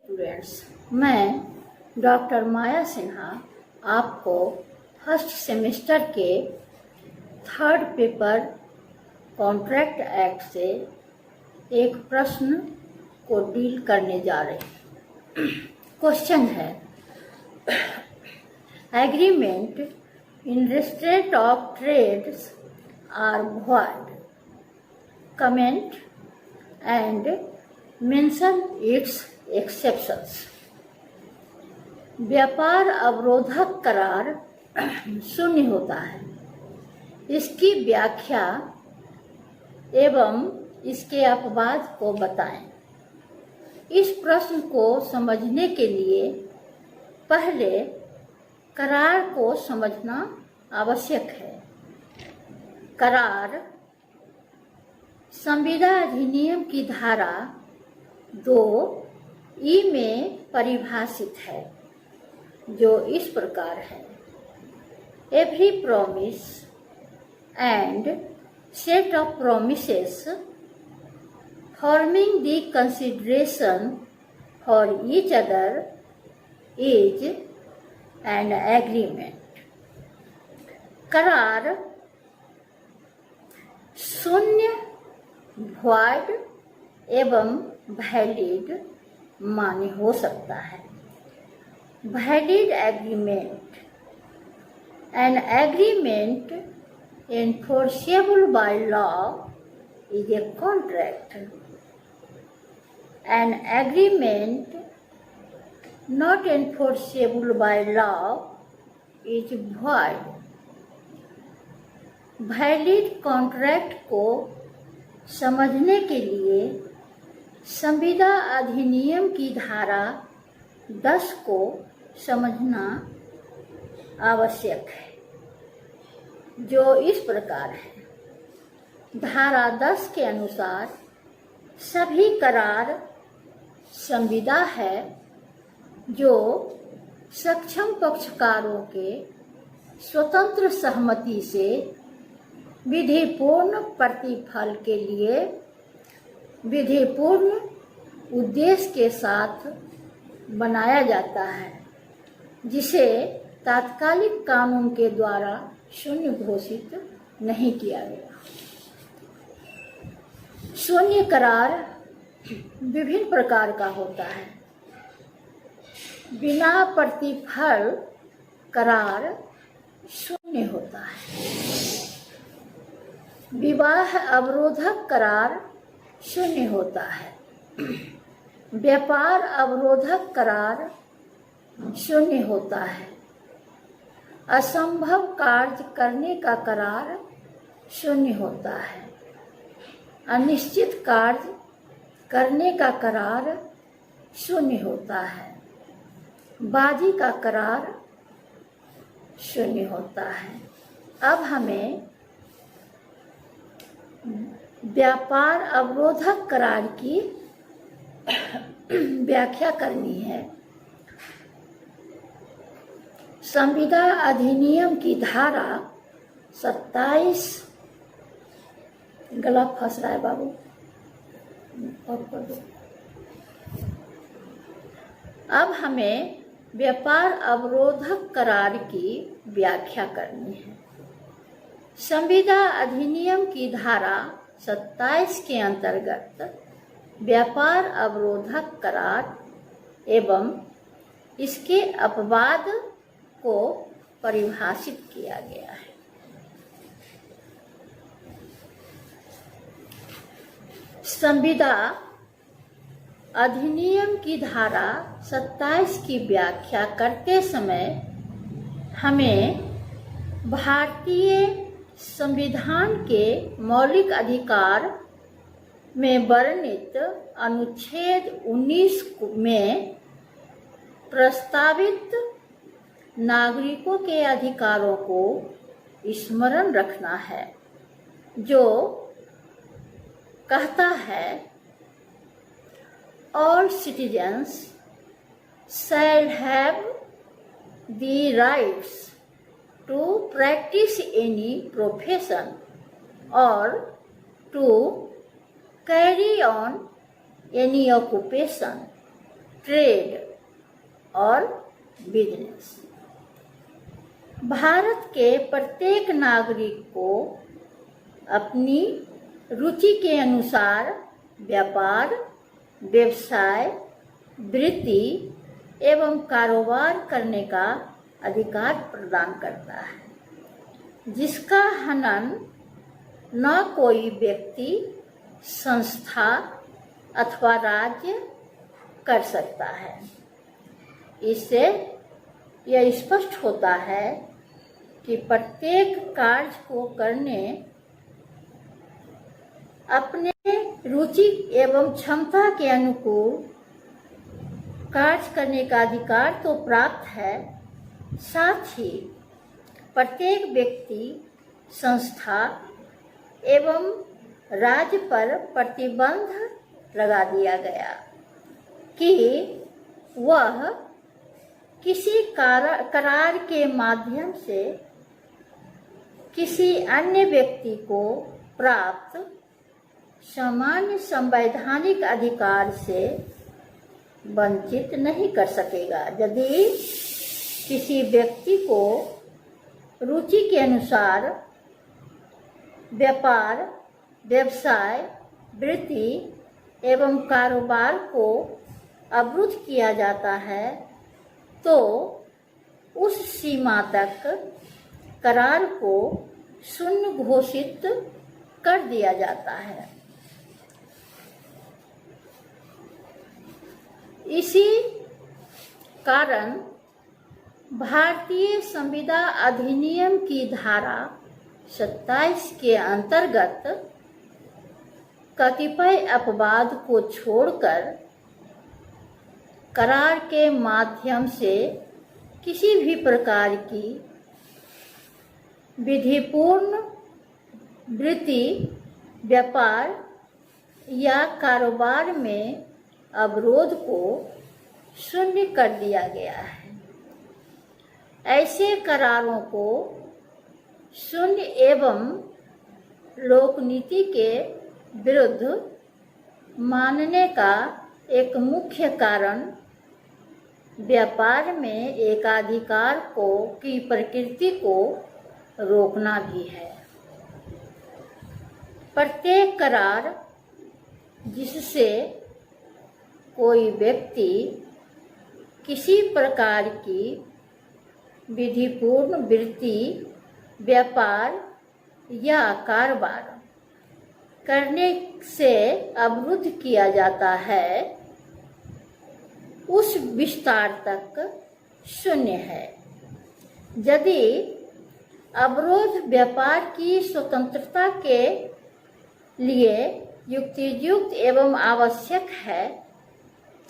Students, मैं doctor माया सिन्हा आपको first semester के थर्ड पेपर कॉन्ट्रैक्ट एक्ट से एक प्रश्न को डील करने जा रहे हैं। क्वेश्चन है, agreement in restraint of trades are void, comment and mention its exceptions. व्यापार अवरोधक करार शून्य होता है, इसकी व्याख्या एवं इसके अपवाद को बताएं। इस प्रश्न को समझने के लिए पहले करार को समझना आवश्यक है। करार संविदा अधिनियम की धारा 2(e) में परिभाषित है, जो इस प्रकार है: every promise and set of promises forming the consideration for each other is an agreement. करार शून्य, वॉइड एवं वैलिड मान्य हो सकता है। Valid agreement, an agreement enforceable by law is a contract. An agreement not enforceable by law is void. Valid contract को समझने के लिए संविदा अधिनियम की धारा 10 को समझना आवश्यक है, जो इस प्रकार है। धारा 10 के अनुसार सभी करार संविदा है जो सक्षम पक्षकारों के स्वतंत्र सहमति से विधिपूर्ण प्रतिफल के लिए विधिपूर्ण उद्देश्य के साथ बनाया जाता है, जिसे तात्कालिक कानून के द्वारा शून्य घोषित नहीं किया गया। शून्य करार विभिन्न प्रकार का होता है। बिना प्रतिफल करार शून्य होता है। विवाह अवरोधक करार शून्य होता है। व्यापार अवरोधक करार शून्य होता है। असंभव कार्य करने का करार शून्य होता है। अनिश्चित कार्य करने का करार शून्य होता है। बाजी का करार शून्य होता है। अब हमें व्यापार अवरोधक करार की व्याख्या करनी है। संविदा अधिनियम की धारा 27 गला फंस रहा है बाबू, और कर दो। अब हमें व्यापार अवरोधक करार की व्याख्या करनी है। संविदा अधिनियम की धारा 27 के अंतर्गत व्यापार अवरोधक करार एवं इसके अपवाद को परिभाषित किया गया है। संविदा अधिनियम की धारा 27 की व्याख्या करते समय हमें भारतीय संविधान के मौलिक अधिकार में वर्णित अनुच्छेद 19 में प्रस्तावित नागरिकों के अधिकारों को स्मरण रखना है, जो कहता है, all citizens shall have the rights to practice any profession or to carry on any occupation trade और बिजनेस। भारत के प्रत्येक नागरिक को अपनी रुचि के अनुसार व्यापार, व्यवसाय, वृत्ति एवं कारोबार करने का अधिकार प्रदान करता है, जिसका हनन न कोई व्यक्ति, संस्था अथवा राज्य कर सकता है। इससे यह स्पष्ट होता है कि प्रत्येक कार्य को करने, अपने रुचि एवं क्षमता के अनुकूल कार्य करने का अधिकार तो प्राप्त है, साथ ही प्रत्येक व्यक्ति, संस्था एवं राज्य पर प्रतिबंध लगा दिया गया कि वह किसी करार के माध्यम से किसी अन्य व्यक्ति को प्राप्त सामान्य संवैधानिक अधिकार से वंचित नहीं कर सकेगा। यदि किसी व्यक्ति को रुचि के अनुसार व्यापार, व्यवसाय, वृत्ति एवं कारोबार को अवरुद्ध किया जाता है, तो उस सीमा तक करार को शून्य घोषित कर दिया जाता है। इसी कारण भारतीय संविदा अधिनियम की धारा 27 के अंतर्गत कतिपय अपवाद को छोड़कर करार के माध्यम से किसी भी प्रकार की विधिपूर्ण वृत्ति, व्यापार या कारोबार में अवरोध को शून्य कर दिया गया है। ऐसे करारों को शून्य एवं लोकनीति के विरुद्ध मानने का एक मुख्य कारण व्यापार में एकाधिकार की प्रकृति को रोकना भी है। प्रत्येक करार जिससे कोई व्यक्ति किसी प्रकार की विधिपूर्ण वृत्ति, व्यापार या कारोबार करने से अवरुद्ध किया जाता है, उस विस्तार तक शून्य है। यदि अवरोध व्यापार की स्वतंत्रता के लिए युक्तियुक्त एवं आवश्यक है,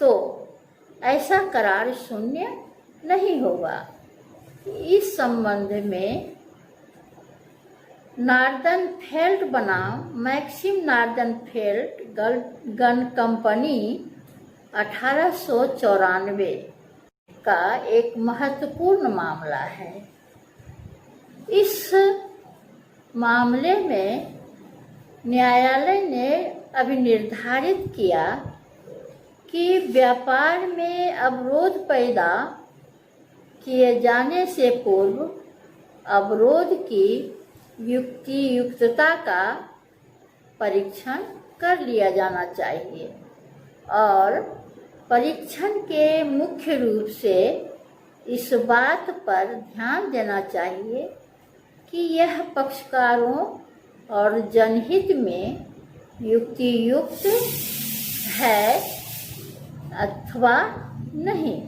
तो ऐसा करार शून्य नहीं होगा। इस संबंध में नार्दनफेल्ड बनाम मैक्सिम नार्दनफेल्ड गन कंपनी 1894 का एक महत्वपूर्ण मामला है। इस मामले में न्यायालय ने अभी निर्धारित किया कि व्यापार में अवरोध पैदा किए जाने से पूर्व अवरोध की युक्तियुक्तता का परीक्षण कर लिया जाना चाहिए और परीक्षण के मुख्य रूप से इस बात पर ध्यान देना चाहिए कि यह पक्षकारों और जनहित में युक्तियुक्त है अथवा नहीं।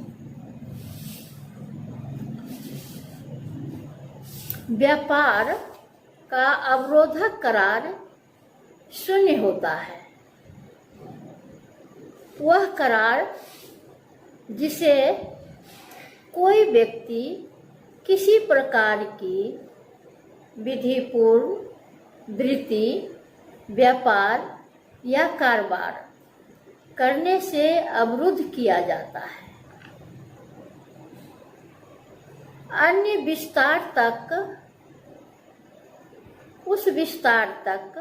व्यापार का अवरोधक करार शून्य होता है। वह करार जिसे कोई व्यक्ति किसी प्रकार की विधिपूर्ण वृत्ति, व्यापार या कारोबार करने से अवरुद्ध किया जाता है, अन्य विस्तार तक, उस विस्तार तक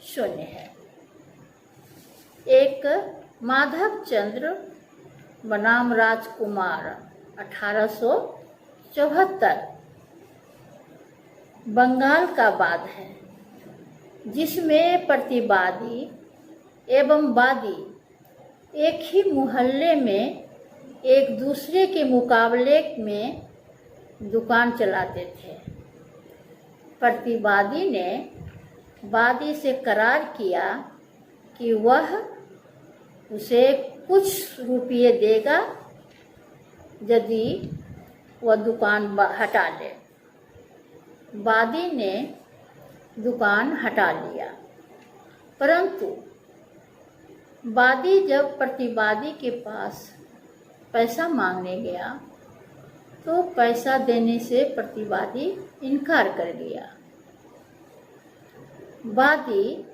शून्य है। एक माधवचंद्र बनाम राजकुमार 1874 बंगाल का वाद है, जिसमें प्रतिवादी एवं वादी एक ही मोहल्ले में एक दूसरे के मुकाबले में दुकान चलाते थे। प्रतिवादी ने वादी से करार किया कि वह उसे कुछ रुपये देगा यदि वह दुकान हटा ले। वादी ने दुकान हटा लिया, परंतु वादी जब प्रतिवादी के पास पैसा मांगने गया तो पैसा देने से प्रतिवादी इनकार कर दिया। वादी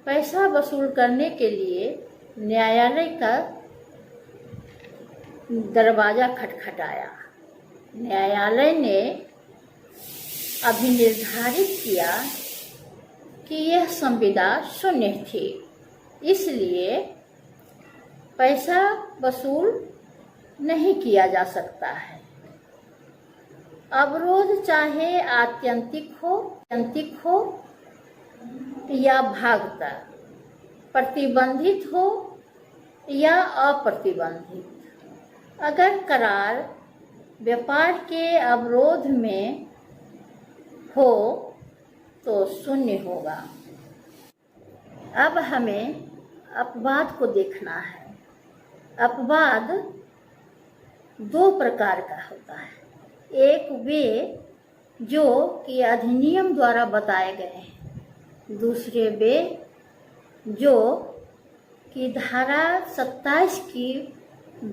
पैसा वसूल करने के लिए न्यायालय का दरवाजा खटखटाया। न्यायालय ने अभिनिर्धारित किया कि यह संविदा शून्य थी, इसलिए पैसा वसूल नहीं किया जा सकता है। अवरोध चाहे आत्यंतिक हो या भागता, प्रतिबंधित हो या अप्रतिबंधित, अगर करार व्यापार के अवरोध में हो तो शून्य होगा। अब हमें अपवाद को देखना है। अपवाद दो प्रकार का होता है। एक वे जो कि अधिनियम द्वारा बताए गए हैं, दूसरे वे जो कि धारा 27 की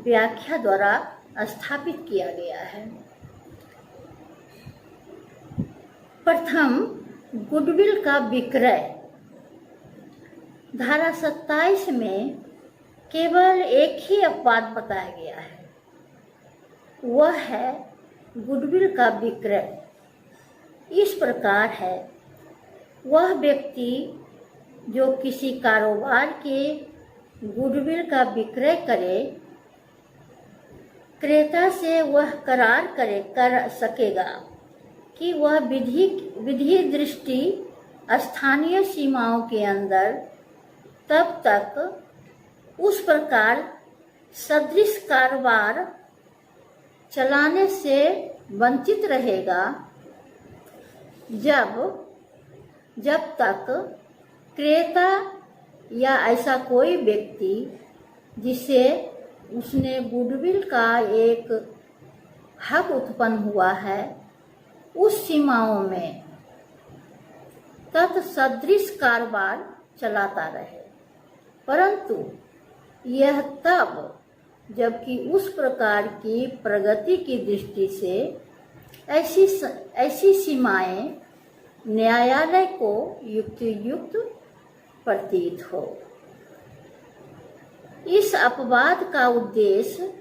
व्याख्या द्वारा स्थापित किया गया है। प्रथम, गुडविल का विक्रय। धारा 27 में केवल एक ही अपवाद बताया गया है, वह है गुडविल का विक्रय। इस प्रकार है, वह व्यक्ति जो किसी कारोबार के गुडविल का विक्रय करे, क्रेता से वह करार कर सकेगा कि वह विधि दृष्टि स्थानीय सीमाओं के अंदर तब तक उस प्रकार सदृश कारोबार चलाने से वंचित रहेगा जब तक क्रेता या ऐसा कोई व्यक्ति जिसे उसने गुडविल का एक हक उत्पन्न हुआ है उस सीमाओं में तत्सदृश कारोबार चलाता रहे। परंतु यह तब जबकि उस प्रकार की प्रगति की दृष्टि से ऐसी सीमाएं न्यायालय को युक्त प्रतीत हो। इस अपवाद का उद्देश्य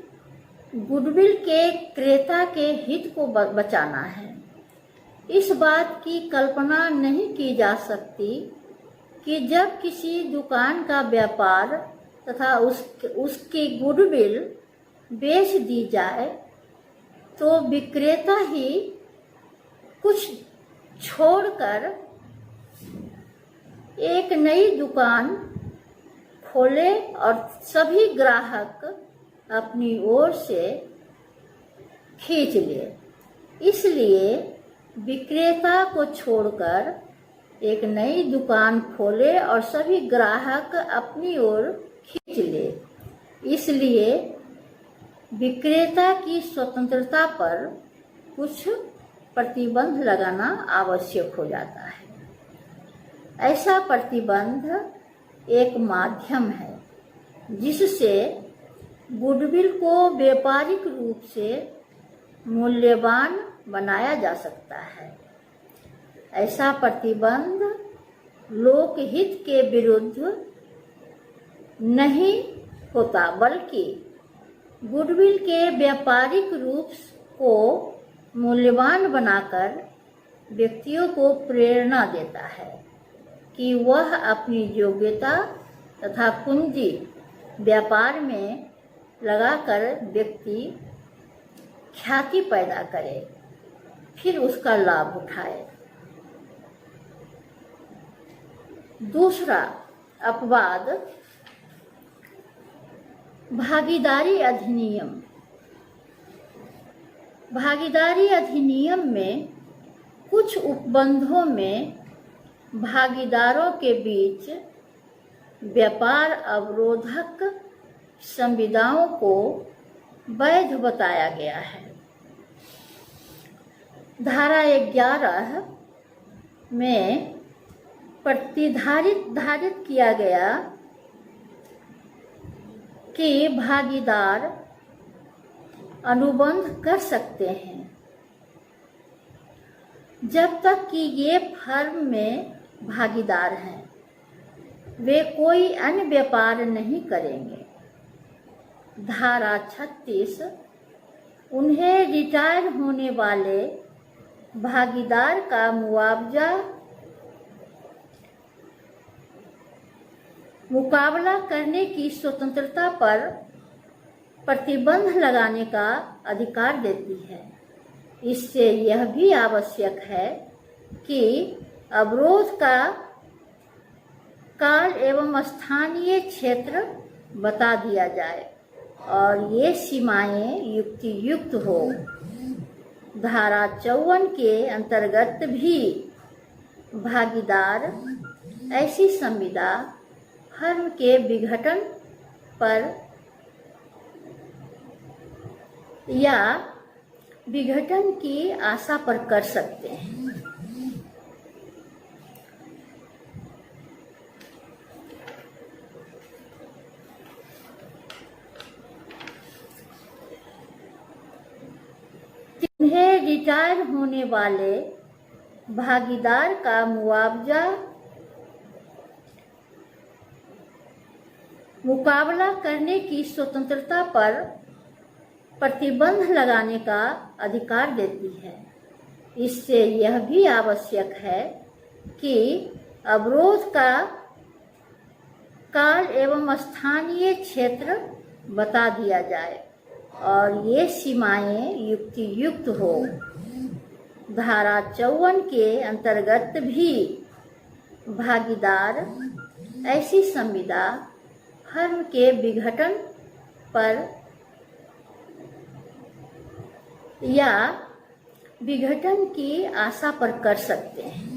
गुडविल के क्रेता के हित को बचाना है। इस बात की कल्पना नहीं की जा सकती कि जब किसी दुकान का व्यापार तथा उसकी गुडविल बेच दी जाए तो विक्रेता ही कुछ छोड़कर एक नई दुकान खोले और सभी ग्राहक अपनी ओर से खींच ले। इसलिए विक्रेता को छोड़कर एक नई दुकान खोले और सभी ग्राहक अपनी ओर खींच ले। इसलिए विक्रेता की स्वतंत्रता पर कुछ प्रतिबंध लगाना आवश्यक हो जाता है। ऐसा प्रतिबंध एक माध्यम है जिससे गुडविल को व्यापारिक रूप से मूल्यवान बनाया जा सकता है। ऐसा प्रतिबंध लोकहित के विरुद्ध नहीं होता, बल्कि गुडविल के व्यापारिक रूप को मूल्यवान बनाकर व्यक्तियों को प्रेरणा देता है कि वह अपनी योग्यता तथा पूंजी व्यापार में लगाकर व्यक्ति ख्याति पैदा करे, फिर उसका लाभ उठाए। दूसरा अपवाद भागीदारी अधिनियम। भागीदारी अधिनियम में कुछ उपबंधों में भागीदारों के बीच व्यापार अवरोधक संविदाओं को वैध बताया गया है। धारा 11 में धारित किया गया कि भागीदार अनुबंध कर सकते हैं जब तक कि ये फर्म में भागीदार हैं, वे कोई अन्य व्यापार नहीं करेंगे। धारा 36 उन्हें रिटायर होने वाले भागीदार का मुकाबला करने की स्वतंत्रता पर प्रतिबंध लगाने का अधिकार देती है। इससे यह भी आवश्यक है कि अवरोध का काल एवं स्थानीय क्षेत्र बता दिया जाए और ये सीमाएं युक्तियुक्त हो। धारा 54 के अंतर्गत भी भागीदार ऐसी संविदा फर्म के विघटन पर या विघटन की आशा पर कर सकते हैं। उन्हें रिटायर होने वाले भागीदार का मुकाबला करने की स्वतंत्रता पर प्रतिबंध लगाने का अधिकार देती है। इससे यह भी आवश्यक है कि अवरोध का काल एवं स्थानीय क्षेत्र बता दिया जाए और ये सीमाएं युक्तियुक्त हो। धारा 54 के अंतर्गत भी भागीदार ऐसी संविदा फर्म के विघटन पर या विघटन की आशा पर कर सकते हैं।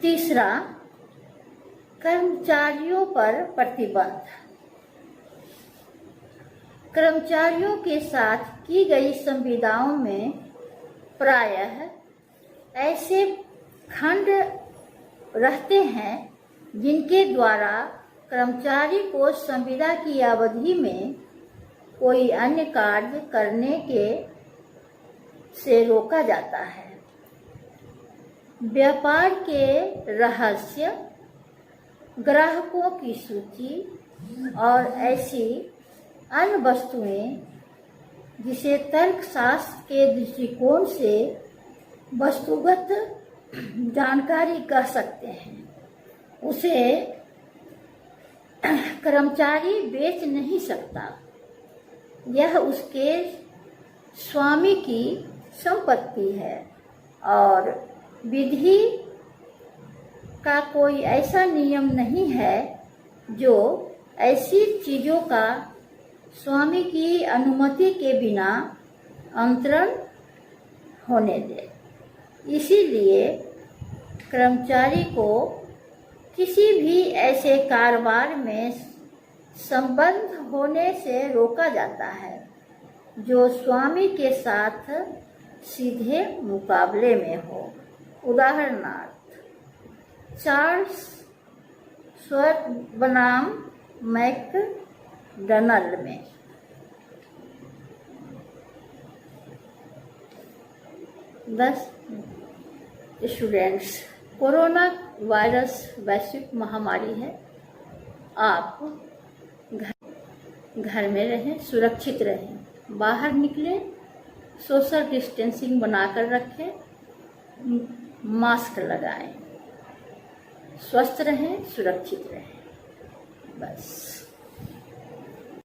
तीसरा, कर्मचारियों पर प्रतिबंध। कर्मचारियों के साथ की गई संविदाओं में प्रायः ऐसे खंड रहते हैं जिनके द्वारा कर्मचारी को संविदा की अवधि में कोई अन्य कार्य करने से रोका जाता है। व्यापार के रहस्य, ग्राहकों की सूची और ऐसी अन्य वस्तुएं जिसे तर्कशास्त्र के दृष्टिकोण से वस्तुगत जानकारी कह सकते हैं, उसे कर्मचारी बेच नहीं सकता। यह उसके स्वामी की संपत्ति है और विधि का कोई ऐसा नियम नहीं है जो ऐसी चीजों का स्वामी की अनुमति के बिना अंतरण होने दे। इसीलिए कर्मचारी को किसी भी ऐसे कारोबार में संबंध होने से रोका जाता है जो स्वामी के साथ सीधे मुकाबले में हो। उदाहरणार्थ, चार्ल्स श्वाब बनाम मैकडॉनल्ड में। स्टूडेंट्स, कोरोना वायरस वैश्विक महामारी है। आप घर में रहें, सुरक्षित रहें, बाहर निकलें सोशल डिस्टेंसिंग बनाकर रखें, मास्क लगाएं, स्वस्थ रहें, सुरक्षित रहें। बस।